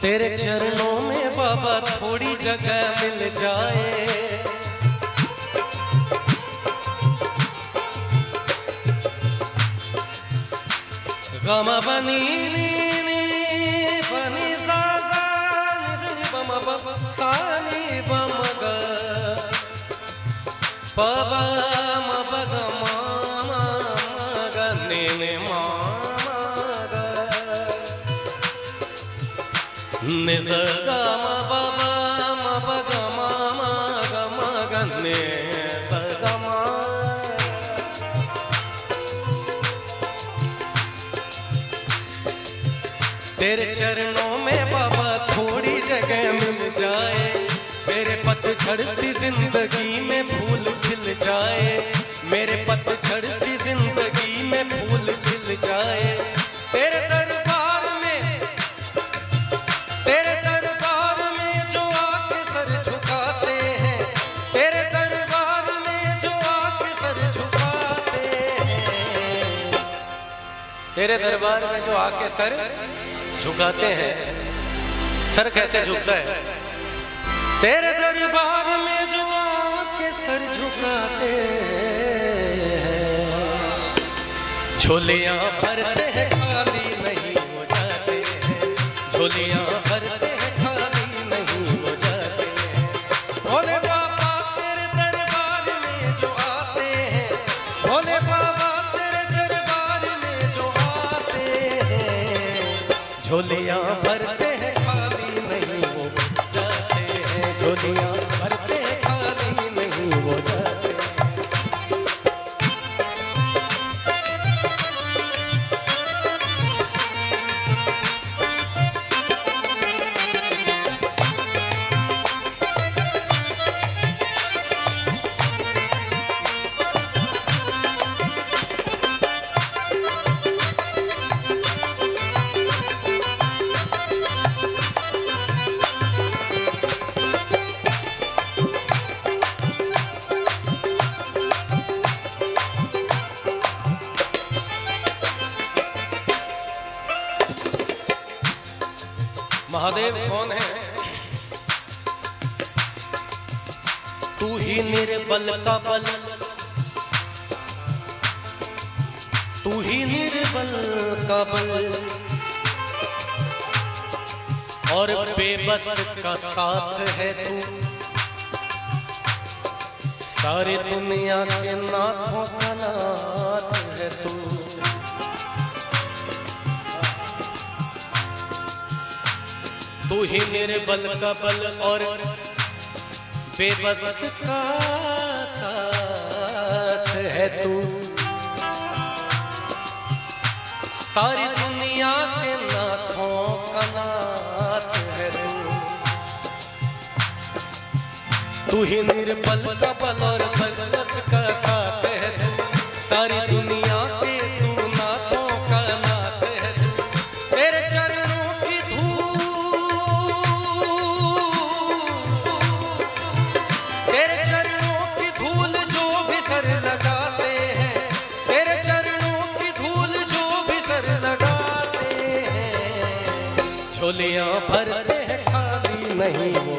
तेरे चरणों में बाबा थोड़ी जगह मिल जाए, गम बनी बनी बम सानी बम पवम गने निज गम बम गम गम गने तेरे चरणों में बाबा थोड़ी जगह मिल जाए, मेरे पतझड़ सी जिंदगी में फूल खिल जाए, मेरे पतझड़ सी जिंदगी में फूल खिल जाए। तेरे दरबार में जो आके सर झुकाते हैं, तेरे दरबार में जो आके सर झुकाते हैं, तेरे दरबार में जो आके सर झुकाते हैं। सर कैसे झुकता है? तेरे दरबार में जो आके सर झुकाते हैं, झोलियां भरते हैं खाली नहीं हो जाते हैं, झोलियां भरते हैं खाली नहीं हो जाते हैं। भोले बाबा तेरे दरबार में जो आते हैं, भोले बाबा तेरे दरबार में जो आते हैं, झोलियां भरते हैं खाली नहीं हो जाते हैं, झोलियां भरते हैं खाली नहीं हो जाते हैं। महादेव कौन है? तू ही निर्बल का बल, तू ही निर्बल का बल, और बेबस का साथ है तू, सारी दुनिया के नाथों का नाथ है तू। तू ही निर्बल का बल और बेबस का साथ है तू, सारी दुनिया के नाथों का नाथ है तू। तू ही निर्बल का बल और बेबस का साथ है तू, सारी दुनिया के तू नाथों का नाथ है तू। तेरे चरणों की धूल जो भी सर लगाते हैं, तेरे चरणों की धूल जो भी सर लगाते हैं, झोलियां भरते हैं खाली नहीं हो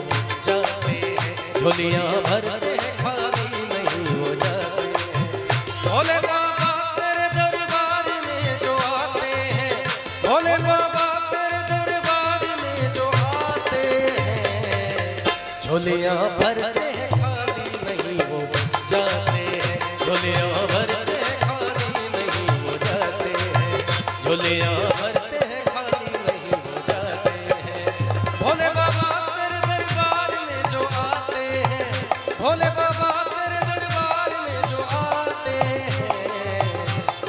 जाते हैं, झोलियां भरते हैं खाली नहीं हो जाते हैं। भोले बाबा तेरे दरबार में जो आते झोलियां भरते हैं खाली नहीं हो जाते हैं, झोलियां भरते हैं खाली नहीं हो जाते हैं, झोलियां भरते हैं खाली नहीं हो जाते हैं। भोले बाबा तेरे दरबार में जो आते हैं, भोले बाबा तेरे दरबार में जो आते हैं,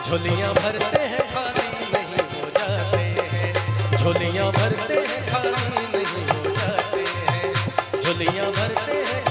झोलियां भरते हैं खाली नहीं हो जाते हैं, झोलियां भरते हैं खाली नहीं हो जाते हैं, झोलियां भरते हैं।